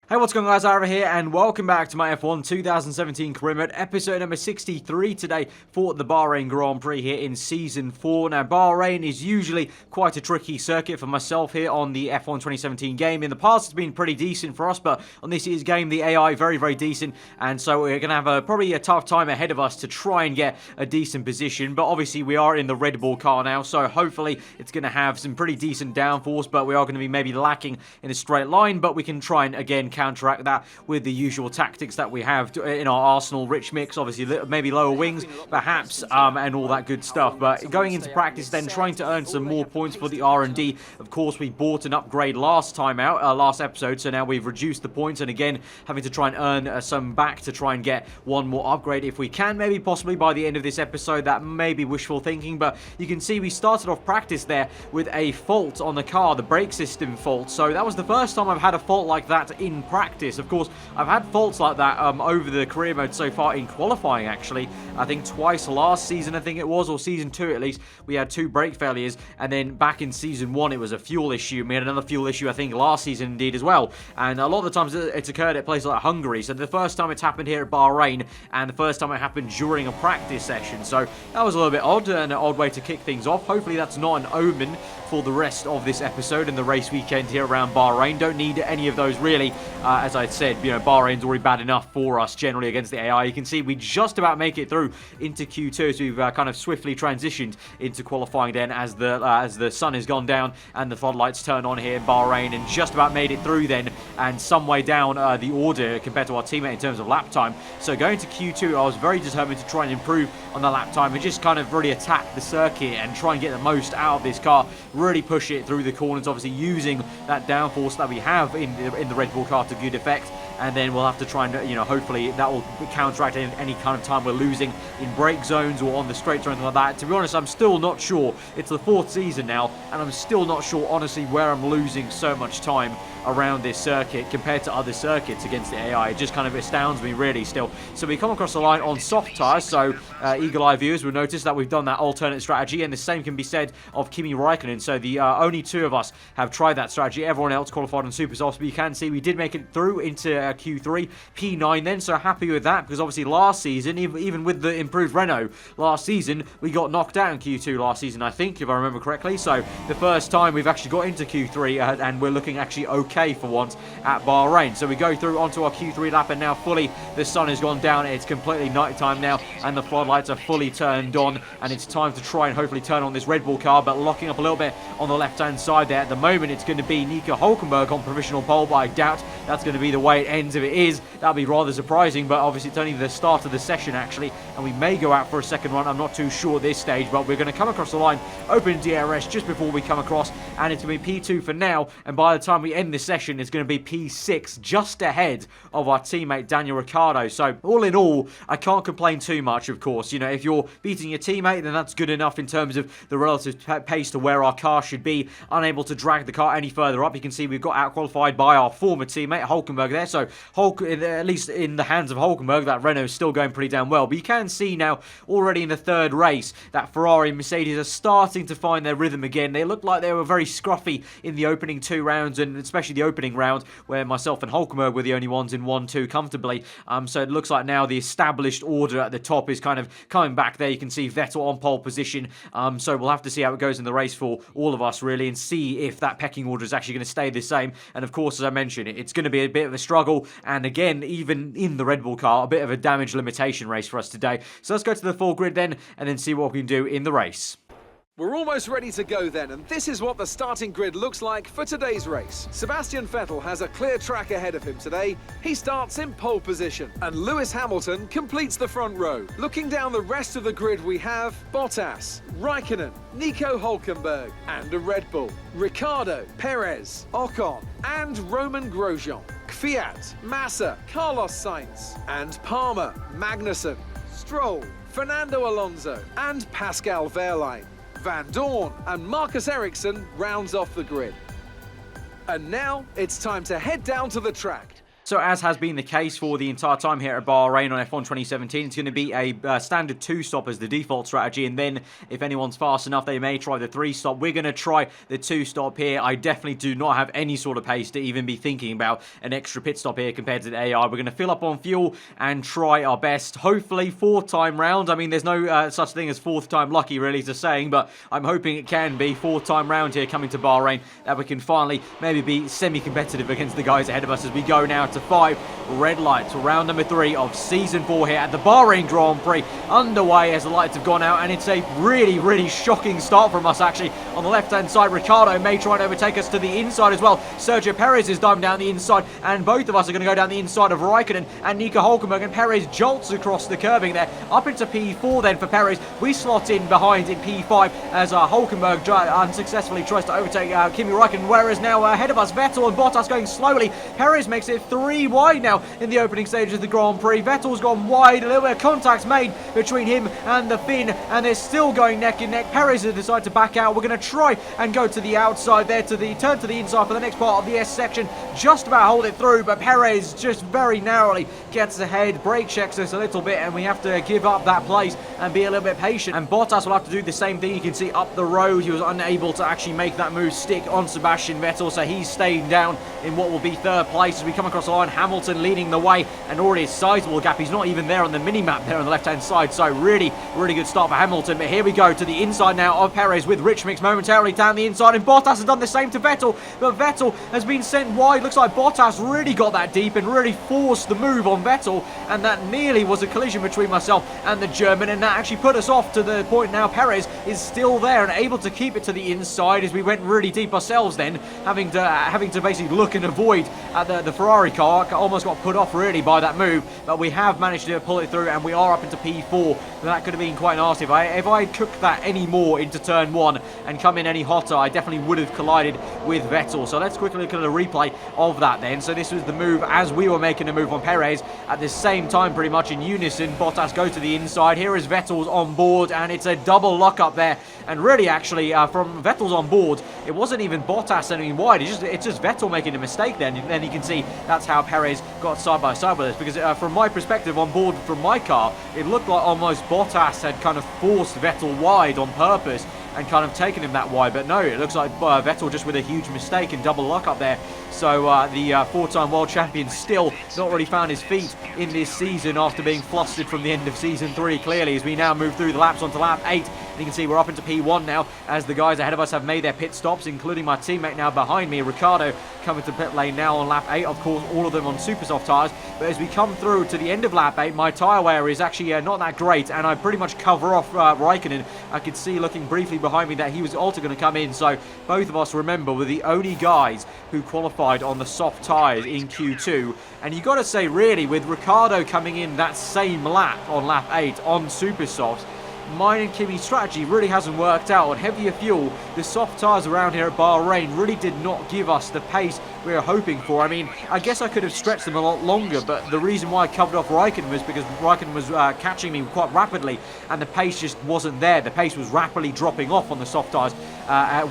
Hey, what's going on, guys? Aarava here, and welcome back to my F1 2017 career mode, episode number 63 today for the Bahrain Grand Prix here in Season 4. Now, Bahrain is usually quite a tricky circuit for myself here on the F1 2017 game. In the past, it's been pretty decent for us, but on this year's game, the AI very, very decent, and so we're going to have probably a tough time ahead of us to try and get a decent position, but obviously we are in the Red Bull car now, so hopefully it's going to have some pretty decent downforce, but we are going to be maybe lacking in a straight line, but we can try and, again, counteract that with the usual tactics that we have in our arsenal. Rich mix, obviously maybe lower wings perhaps, and all that good stuff. But going into practice then, trying to earn some more points for the R&D. Of course, we bought an upgrade last episode, so now we've reduced the points, and again having to try and earn some back to try and get one more upgrade if we can, maybe possibly by the end of this episode. That may be wishful thinking, but you can see we started off practice there with a fault on the car, the brake system fault. So that was the first time I've had a fault like that in practice. Of course, I've had faults like that over the career mode so far in qualifying, actually. I think twice last season, I think it was, or Season 2 at least, we had 2 brake failures, and then back in Season 1 it was a fuel issue. We had another fuel issue, I think, last season indeed as well, and a lot of the times it's occurred at places like Hungary. So the first time it's happened here at Bahrain, and the first time it happened during a practice session, so that was a little bit odd, and an odd way to kick things off. Hopefully that's not an omen for the rest of this episode and the race weekend here around Bahrain. Don't need any of those really. As I said, you know, Bahrain's already bad enough for us generally against the AI. You can see we just about make it through into Q2, so we've kind of swiftly transitioned into qualifying then as the sun has gone down and the floodlights turn on here in Bahrain, and just about made it through then, and some way down the order compared to our teammate in terms of lap time. So going to Q2, I was very determined to try and improve on the lap time and just kind of really attack the circuit and try and get the most out of this car, really push it through the corners, obviously using that downforce that we have in the Red Bull car to good effect. And then we'll have to try and, you know, hopefully that will counteract any kind of time we're losing in brake zones or on the straights or anything like that. To be honest, I'm still not sure. It's the 4th season now, and I'm still not sure, honestly, where I'm losing so much time around this circuit compared to other circuits against the AI. It just kind of astounds me, really, still. So we come across the line on soft tyres, so eagle-eye viewers will notice that we've done that alternate strategy, and the same can be said of Kimi Räikkönen. So the only 2 of us have tried that strategy. Everyone else qualified on super softs, but you can see we did make it through into Q3, P9 then, so happy with that, because obviously last season, even with the improved Renault last season, we got knocked out in Q2 last season, I think, if I remember correctly. So the first time we've actually got into Q3, and we're looking actually okay for once at Bahrain. So we go through onto our Q3 lap, and now fully the sun has gone down. It's completely night time now, and the floodlights are fully turned on, and it's time to try and hopefully turn on this Red Bull car, but locking up a little bit on the left-hand side there. At the moment, it's going to be Nico Hülkenberg on provisional pole, but I doubt that's going to be the way it ends. If it is, that'll be rather surprising, but obviously it's only the start of the session actually, and we may go out for a second run. I'm not too sure at this stage, but we're going to come across the line, open DRS just before we come across, and it's going to be P2 for now, and by the time we end this session, it's going to be P6, just ahead of our teammate Daniel Ricciardo. So all in all, I can't complain too much, of course. You know, if you're beating your teammate, then that's good enough in terms of the relative pace to where our car should be. Unable to drag the car any further up. You can see we've got out-qualified by our former teammate Hülkenberg there, so at least in the hands of Hülkenberg, that Renault is still going pretty damn well. But you can see now, already in the 3rd race, that Ferrari and Mercedes are starting to find their rhythm again. They looked like they were very scruffy in the opening 2 rounds, and especially the opening round, where myself and Hülkenberg were the only ones in 1-2 comfortably. So it looks like now the established order at the top is kind of coming back there. You can see Vettel on pole position. So we'll have to see how it goes in the race for all of us, really, and see if that pecking order is actually going to stay the same. And of course, as I mentioned, it's going to be a bit of a struggle, and again, even in the Red Bull car, a bit of a damage limitation race for us today. So let's go to the full grid then, and then see what we can do in the race. We're almost ready to go then, and this is what the starting grid looks like for today's race. Sebastian Vettel has a clear track ahead of him today. He starts in pole position, and Lewis Hamilton completes the front row. Looking down the rest of the grid, we have Bottas, Räikkönen, Nico Hülkenberg, and a Red Bull, Ricciardo, Perez, Ocon, and Roman Grosjean, Kvyat, Massa, Carlos Sainz, and Palmer, Magnussen, Stroll, Fernando Alonso, and Pascal Wehrlein. Van Dorn and Marcus Ericsson rounds off the grid. And now it's time to head down to the track. So as has been the case for the entire time here at Bahrain on F1 2017, it's going to be a standard 2-stop as the default strategy, and then if anyone's fast enough, they may try the 3-stop. We're going to try the 2-stop here. I definitely do not have any sort of pace to even be thinking about an extra pit stop here compared to the AI. We're going to fill up on fuel and try our best. Hopefully, 4th time round. I mean, there's no such thing as 4th time lucky, really, to saying, but I'm hoping it can be 4th time round here coming to Bahrain, that we can finally maybe be semi-competitive against the guys ahead of us as we go now to 5 red lights. Round number 3 of Season 4 here at the Bahrain Grand Prix underway as the lights have gone out, and it's a really shocking start from us actually. On the left-hand side, Ricciardo may try and overtake us to the inside as well. Sergio Perez is diving down the inside, and both of us are going to go down the inside of Raikkonen and Nico Hülkenberg, and Perez jolts across the curbing there. Up into P4 then for Perez. We slot in behind in P5 as Hülkenberg unsuccessfully tries to overtake Kimi Raikkonen, whereas now ahead of us, Vettel and Bottas going slowly. Perez makes it 3 wide now in the opening stages of the Grand Prix. Vettel's gone wide, a little bit of contacts made between him and the Finn, and they're still going neck and neck. Perez has decided to back out. We're going to try and go to the outside there, turn to the inside for the next part of the S section. Just about hold it through, but Perez just very narrowly gets ahead, brake checks us a little bit, and we have to give up that place and be a little bit patient. And Bottas will have to do the same thing. You can see up the road, he was unable to actually make that move stick on Sebastian Vettel, so he's staying down in what will be 3rd place as we come across the line. Hamilton leading the way, and already a sizable gap. He's not even there on the mini-map there on the left-hand side, so really good start for Hamilton. But here we go to the inside now of Perez with Rich Mix momentarily down the inside, and Bottas has done the same to Vettel, but Vettel has been sent wide. Looks like Bottas really got that deep and really forced the move on Vettel, and that nearly was a collision between myself and the German, and that actually put us off to the point now Perez is still there and able to keep it to the inside as we went really deep ourselves then, having to basically look and avoid the Ferrari car. Almost got put off really by that move, but we have managed to pull it through, and we are up into P4. That could have been quite nasty. If I cooked that any more into turn 1 and come in any hotter, I definitely would have collided with Vettel. So let's quickly look at a replay of that then. So this was the move as we were making a move on Perez. At the same time, pretty much in unison, Bottas go to the inside. Here is Vettel's on board, and it's a double lock up there. And really, actually, from Vettel's on board, it wasn't even Bottas sending him wide. It's just Vettel making a mistake then. And then you can see that's how Perez got side by side with us. Because from my perspective on board from my car, it looked like almost Bottas had kind of forced Vettel wide on purpose and kind of taken him that wide. But no, it looks like Vettel just with a huge mistake and double lock up there. So the 4-time world champion still not really found his feet in this season after being flustered from the end of Season 3, clearly, as we now move through the laps onto lap 8. And you can see we're up into P1 now as the guys ahead of us have made their pit stops, including my teammate now behind me, Ricciardo, coming to pit lane now on lap 8. Of course, all of them on super soft tyres. But as we come through to the end of lap 8, my tyre wear is actually not that great, and I pretty much cover off Raikkonen. I could see looking briefly behind me that he was also going to come in. So both of us, remember, were the only guys who qualified on the soft tyres in Q2. And you got to say, really, with Ricciardo coming in that same lap on lap 8 on super softs, mine and Kimi's strategy really hasn't worked out. On heavier fuel, the soft tyres around here at Bahrain really did not give us the pace we were hoping for. I mean, I guess I could have stretched them a lot longer, but the reason why I covered off Raikkonen was because Raikkonen was catching me quite rapidly, and the pace just wasn't there. The pace was rapidly dropping off on the soft tyres,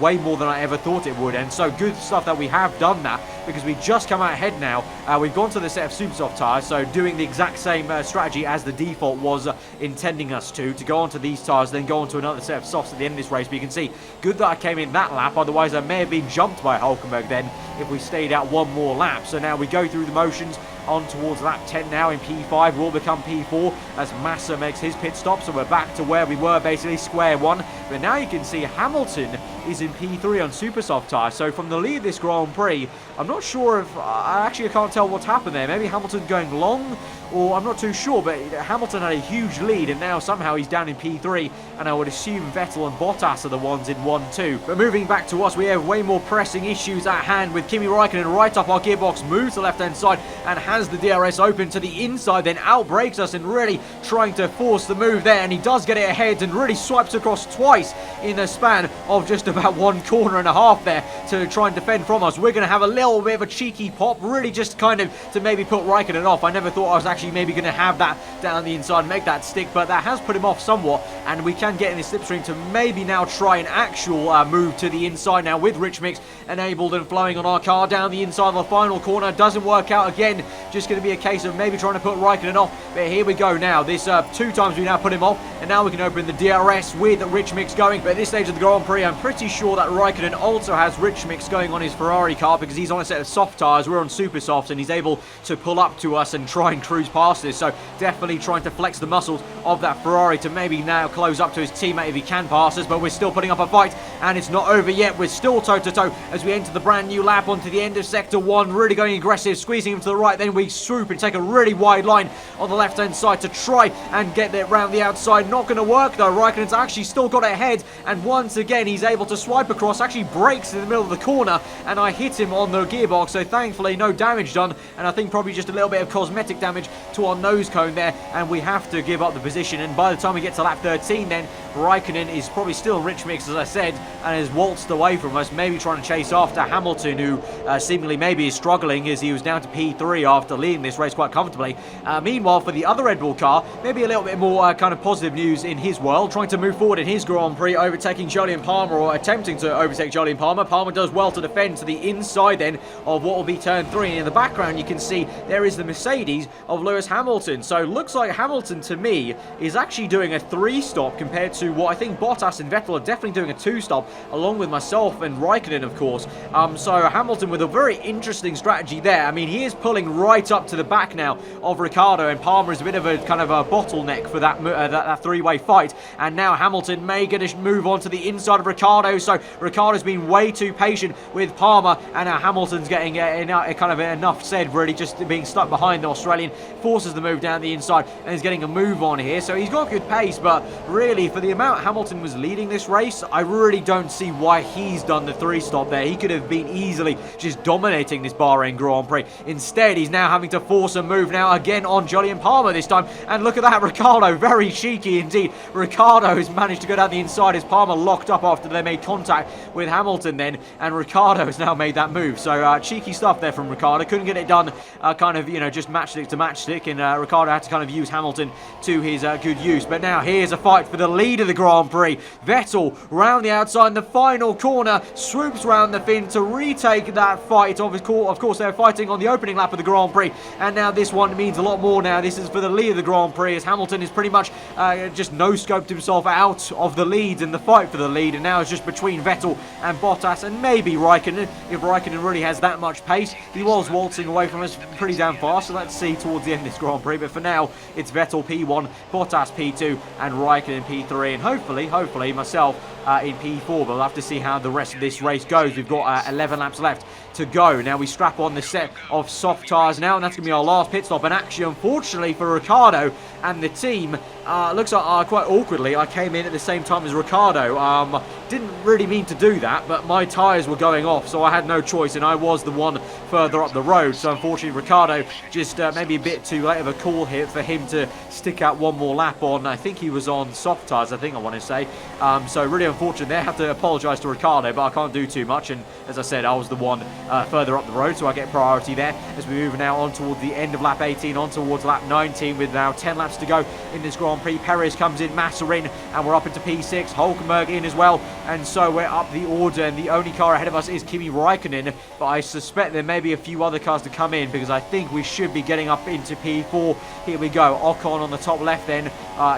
way more than I ever thought it would. And so good stuff that we have done that, because we just come out ahead now. We've gone to the set of super soft tyres, so doing the exact same strategy as the default was intending us to go onto these tyres, then go on to another set of softs at the end of this race. But you can see, good that I came in that lap, otherwise I may have been jumped by Hülkenberg then if we stayed out one more lap. So now we go through the motions on towards lap 10 now in P5, will become P4 as Massa makes his pit stop. So we're back to where we were, basically square one. But now you can see Hamilton is in P3 on super soft tyres. So from the lead of this Grand Prix, I'm not sure if I can't tell what's happened there. Maybe Hamilton going long, or I'm not too sure, but Hamilton had a huge lead, and now somehow he's down in P3, and I would assume Vettel and Bottas are the ones in 1-2. But moving back to us, we have way more pressing issues at hand with Kimi Raikkonen right up our gearbox, moves to the left-hand side, and has the DRS open to the inside, then outbrakes us and really trying to force the move there, and he does get it ahead and really swipes across twice in the span of just a about 1.5 corners there to try and defend from us. We're going to have a little bit of a cheeky pop, really just kind of to maybe put Raikkonen off. I never thought I was actually maybe going to have that down the inside and make that stick, but that has put him off somewhat, and we can get in the slipstream to maybe now try an actual move to the inside now with Rich Mix enabled and flowing on our car down the inside of the final corner. Doesn't work out again, just going to be a case of maybe trying to put Raikkonen off, but here we go now. This 2 times we now put him off, and now we can open the DRS with Rich Mix going. But at this stage of the Grand Prix, I'm pretty sure that Raikkonen also has Rich Mix going on his Ferrari car, because he's on a set of soft tyres. We're on super softs, and he's able to pull up to us and try and cruise past us. So definitely trying to flex the muscles of that Ferrari to maybe now close up to his teammate if he can pass us. But we're still putting up a fight, and it's not over yet. We're still toe-to-toe as we enter the brand new lap onto the end of Sector 1. Really going aggressive, squeezing him to the right. Then we swoop and take a really wide line on the left-hand side to try and get it round the outside. Not going to work though. Raikkonen's actually still got it ahead, and once again he's able to swipe across, actually breaks in the middle of the corner, and I hit him on the gearbox, so thankfully no damage done, and I think probably just a little bit of cosmetic damage to our nose cone there, and we have to give up the position. And by the time we get to lap 13 then, Raikkonen is probably still Rich Mix, as I said, and has waltzed away from us, maybe trying to chase after Hamilton, who seemingly maybe is struggling as he was down to P3 after leading this race quite comfortably. Meanwhile, for the other Red Bull car, maybe a little bit more kind of positive news in his world, trying to move forward in his Grand Prix, overtaking Jolyon Palmer, or attempting to overtake Jolyon Palmer. Palmer does well to defend to the inside then of what will be turn 3, and in the background you can see there is the Mercedes of Lewis Hamilton. So looks like Hamilton to me is actually doing a 3-stop compared to what I think Bottas and Vettel are definitely doing a 2-stop, along with myself and Raikkonen, of course. So Hamilton with a very interesting strategy there. I mean, he is pulling right up to the back now of Ricciardo, and Palmer is a bit of a kind of a bottleneck for that that three-way fight. And now Hamilton may get a move on to the inside of Ricciardo. So Ricciardo's been way too patient with Palmer, and now Hamilton's getting kind of enough said, really, just being stuck behind the Australian, forces the move down the inside, and is getting a move on here. So he's got good pace, but really for the amount Hamilton was leading this race, I really don't see why he's done the 3-stop there. He could have been easily just dominating this Bahrain Grand Prix. Instead, he's now having to force a move now again on Jolyon Palmer this time, and look at that, Ricciardo, very cheeky indeed. Ricciardo has managed to go down the inside as Palmer locked up after they made contact with Hamilton then, and Ricciardo has now made that move. So cheeky stuff there from Ricciardo. Couldn't get it done kind of, you know, just matchstick to matchstick, and Ricciardo had to kind of use Hamilton to his good use. But now here's a fight for the lead of the Grand Prix. Vettel round the outside in the final corner, swoops round the fin to retake that fight. Of course, they're fighting on the opening lap of the Grand Prix, and now this one means a lot more now. This is for the lead of the Grand Prix, as Hamilton is pretty much just no-scoped himself out of the lead in the fight for the lead, and now it's just between Vettel and Bottas, and maybe Raikkonen, if Raikkonen really has that much pace. He was waltzing away from us pretty damn fast, so let's see towards the end of this Grand Prix. But for now, it's Vettel P1, Bottas P2, and Raikkonen P3, and hopefully myself in P4, but we'll have to see how the rest of this race goes. We've got 11 laps left to go. Now we strap on the set of soft tyres now, and that's going to be our last pit stop. And actually, unfortunately for Ricciardo and the team, looks like quite awkwardly I came in at the same time as Ricciardo. Didn't really mean to do that, but my tyres were going off, so I had no choice, and I was the one further up the road. So unfortunately Ricciardo just maybe a bit too late of a call here for him to stick out one more lap on, I think he was on soft tyres, I want to say. So really unfortunate there. I have to apologise to Ricciardo, but I can't do too much, and as I said, I was the one further up the road, so I get priority there as we move now on towards the end of lap 18, on towards lap 19, with now 10 laps to go in this Grand Prix. Perez comes in, Massa in, and we're up into P6, Hulkenberg in as well, and so we're up the order, and the only car ahead of us is Kimi Raikkonen, but I suspect there may be a few other cars to come in, because I think we should be getting up into P4. Here we go, Ocon on the top left then,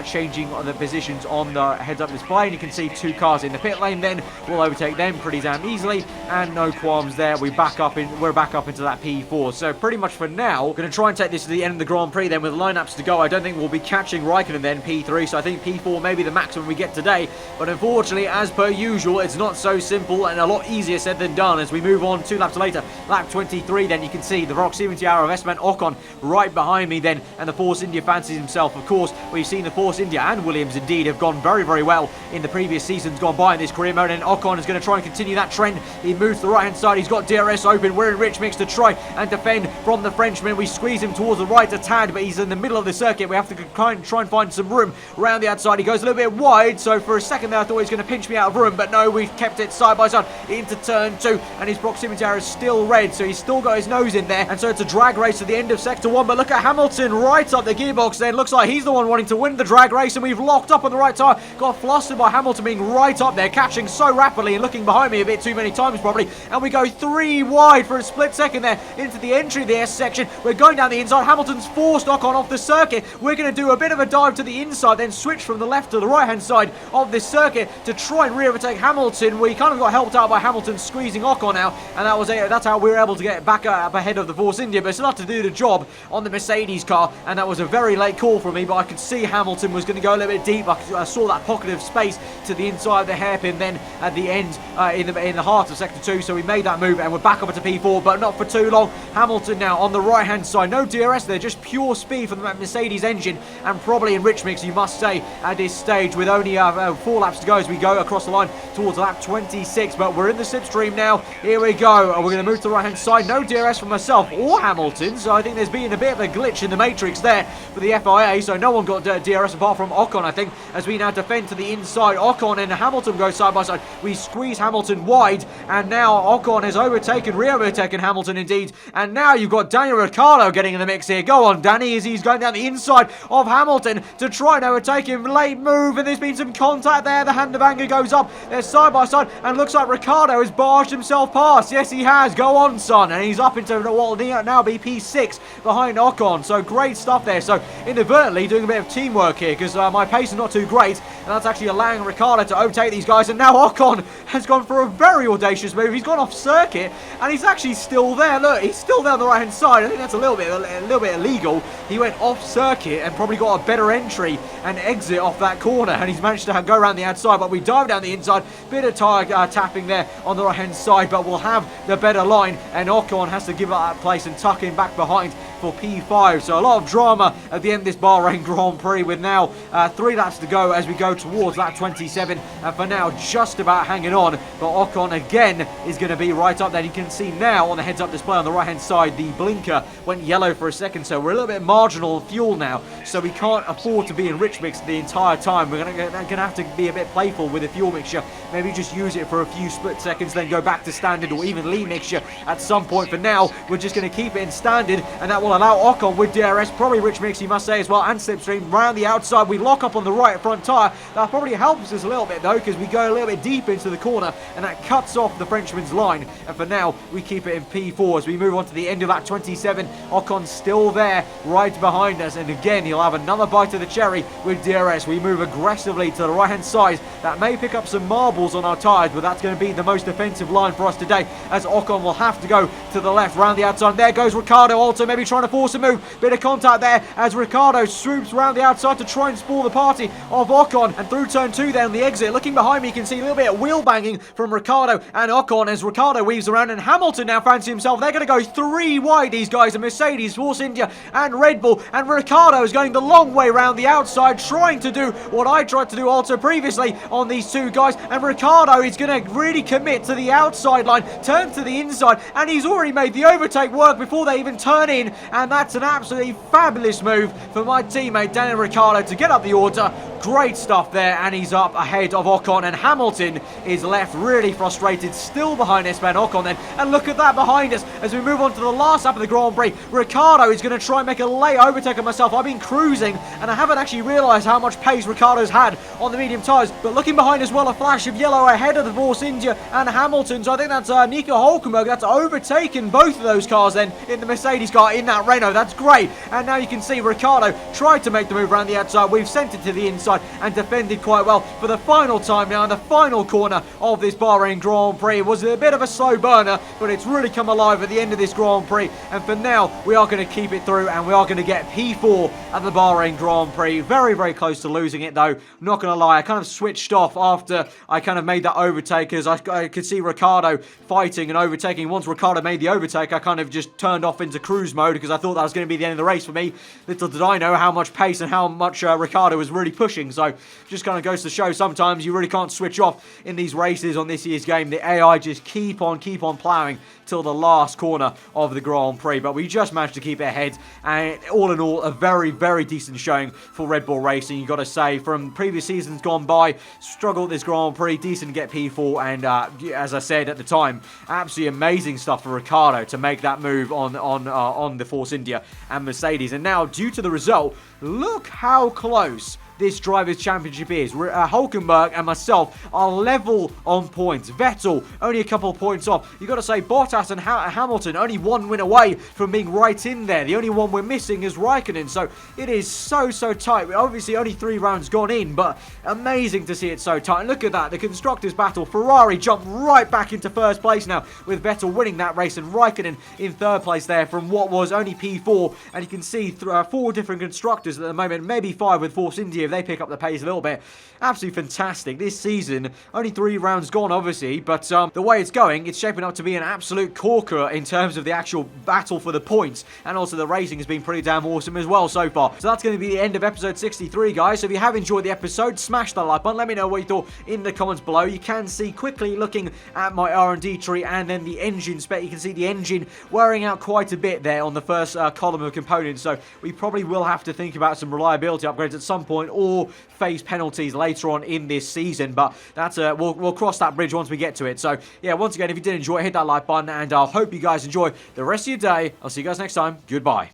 changing the positions on the heads-up display, and you can see 2 cars in the pit lane then. We'll overtake them pretty damn easily, and no qualms there. We're back up into that P4. So pretty much for now, we're going to try and take this to the end of the Grand Prix then with lineups to go. I don't think we'll be catching Raikkonen then P3, so I think P4 may be the maximum we get today. But unfortunately, as per usual, it's not so simple, and a lot easier said than done as we move on 2 laps later. Lap 23 then, you can see the Proximity Hour of Esteban Ocon right behind me then, and the Force India fancies himself. Of course, we've seen the the Force India and Williams indeed have gone very, very well in the previous seasons gone by in this career mode, and Ocon is going to try and continue that trend. He moves to the right-hand side. He's got DRS open. We're in rich mix to try and defend from the Frenchman. We squeeze him towards the right a tad, but he's in the middle of the circuit. We have to try and find some room around the outside. He goes a little bit wide, so for a second there I thought he was going to pinch me out of room, but no, we've kept it side by side into turn 2, and his proximity area is still red, so he's still got his nose in there, and so it's a drag race to the end of sector 1. But look at Hamilton right up the gearbox then. Looks like he's the one wanting to win the drag race, and we've locked up on the right tire. Got flustered by Hamilton being right up there, catching so rapidly and looking behind me a bit too many times probably, and we go 3 wide for a split second there into the entry of the S section. We're going down the inside. Hamilton's forced Ocon off the circuit. We're going to do a bit of a dive to the inside, then switch from the left to the right hand side of this circuit to try and re-overtake Hamilton. We kind of got helped out by Hamilton squeezing Ocon out, and that's how we were able to get back up ahead of the Force India, but it's not to do the job on the Mercedes car, and that was a very late call from me, but I could see Hamilton was going to go a little bit deep. I saw that pocket of space to the inside of the hairpin then at the end in the heart of sector 2, so we made that move and we're back up to P4, but not for too long. Hamilton now on the right hand side, no DRS there, just pure speed from the Mercedes engine, and probably in rich mix you must say at this stage, with only 4 laps to go as we go across the line towards lap 26, but we're in the slipstream now. Here we go. We're going to move to the right hand side. No DRS from myself or Hamilton, so I think there's been a bit of a glitch in the matrix there for the FIA, so no one got DRS apart from Ocon, I think, as we now defend to the inside. Ocon and Hamilton go side by side. We squeeze Hamilton wide, and now Ocon has re-overtaken Hamilton indeed, and now you've got Daniel Ricciardo getting in the mix here. Go on, Danny, as he's going down the inside of Hamilton to try and overtake him. Late move, and there's been some contact there. The hand of anger goes up. They're side by side, and looks like Ricciardo has barged himself past. Yes, he has. Go on, son. And he's up into what will now be P6 behind Ocon. So great stuff there. So inadvertently doing a bit of teamwork here, because my pace is not too great, and that's actually allowing Ricciardo to overtake these guys. And now Ocon has gone for a very audacious move. He's gone off circuit, and he's actually still there. Look, he's still down the right hand side. I think that's a little bit illegal. He went off circuit and probably got a better entry and exit off that corner, and he's managed to go around the outside, but we dive down the inside. Bit of tire tapping there on the right hand side, but we'll have the better line, and Ocon has to give up that place and tuck in back behind for P5. So a lot of drama at the end of this Bahrain Grand Prix, with now 3 laps to go as we go towards lap 27, and for now just about hanging on, but Ocon again is going to be right up there. You can see now on the heads up display on the right hand side the blinker went yellow for a second, so we're a little bit marginal of fuel now, so we can't afford to be in rich mix the entire time. We're going to have to be a bit playful with the fuel mixture, maybe just use it for a few split seconds, then go back to standard or even lean mixture at some point. For now we're just going to keep it in standard, and that will allow Ocon with DRS, probably rich mix you must say as well, and slipstream round the outside. We lock up on the right front tyre. That probably helps us a little bit though, because we go a little bit deep into the corner, and that cuts off the Frenchman's line, and for now we keep it in P4 as we move on to the end of that 27. Ocon's still there right behind us, and again he'll have another bite of the cherry with DRS. We move aggressively to the right hand side. That may pick up some marbles on our tyres, but that's going to be the most defensive line for us today, as Ocon will have to go to the left round the outside. There goes Ricciardo also, maybe trying to force a move. Bit of contact there as Ricciardo swoops round the outside to try and spoil the party of Ocon, and through turn 2 there on the exit, looking behind me you can see a little bit of wheel banging from Ricciardo and Ocon as Ricciardo weaves around, and Hamilton now fancy himself. They're going to go 3 wide, these guys, a Mercedes, Force India and Red Bull, and Ricciardo is going the long way round the outside, trying to do what I tried to do also previously on these 2 guys, and Ricciardo is going to really commit to the outside line, turn to the inside, and he's already made the overtake work before they even turn in, and that's an absolutely fabulous move for my teammate Daniel Ricciardo to get up the order. Great stuff there, and he's up ahead of Ocon, and Hamilton is left really frustrated, still behind Esteban Ocon then, and look at that behind us as we move on to the last lap of the Grand Prix. Ricciardo is going to try and make a late overtake of myself. I've been cruising, and I haven't actually realised how much pace Ricciardo's had on the medium tyres, but looking behind as well, a flash of yellow ahead of the Force India and Hamilton, so I think that's Nico Hülkenberg that's overtaken both of those cars then in the Mercedes car in that Renault. That's great, and now you can see Ricciardo tried to make the move around the outside. We've sent it to the inside. inside and defended quite well for the final time now in the final corner of this Bahrain Grand Prix. It was a bit of a slow burner, but it's really come alive at the end of this Grand Prix, and for now we are going to keep it through and we are going to get P4 at the Bahrain Grand Prix. Very, very close to losing it though, not going to lie. I kind of switched off after I kind of made that overtake, as I could see Ricciardo fighting and overtaking. Once Ricciardo made the overtake, I kind of just turned off into cruise mode because I thought that was going to be the end of the race for me. Little did I know how much pace and how much Ricciardo was really pushing. So just kind of goes to show sometimes you really can't switch off in these races on this year's game. The AI just keep on plowing till the last corner of the Grand Prix, but we just managed to keep it ahead, and all in all a very, very decent showing for Red Bull Racing. You got to say, from previous seasons gone by, struggled this Grand Prix, decent to get P4, and as I said at the time, absolutely amazing stuff for Ricciardo to make that move on the Force India and Mercedes. And now, due to the result, look how close this Drivers' Championship is. Hulkenberg and myself are level on points. Vettel only a couple of points off. You got to say, Bottas and Hamilton only one win away from being right in there. The only one we're missing is Raikkonen. So it is so tight. Obviously only 3 rounds gone in, but amazing to see it so tight. And look at that, the constructors battle. Ferrari jumped right back into first place now, with Vettel winning that race and Raikkonen in third place there from what was only P4. And you can see 4 different constructors at the moment, maybe 5 with Force India. They pick up the pace a little bit. Absolutely fantastic. This season, only 3 rounds gone, obviously, but the way it's going, it's shaping up to be an absolute corker in terms of the actual battle for the points, and also the racing has been pretty damn awesome as well so far. So that's going to be the end of episode 63, guys. So if you have enjoyed the episode, smash that like button. Let me know what you thought in the comments below. You can see quickly looking at my R&D tree and then the engine spec. You can see the engine wearing out quite a bit there on the first column of components. So we probably will have to think about some reliability upgrades at some point, or face penalties later on in this season, but that's we'll cross that bridge once we get to it. So yeah, once again, if you did enjoy it, hit that like button, and I hope you guys enjoy the rest of your day. I'll see you guys next time. Goodbye.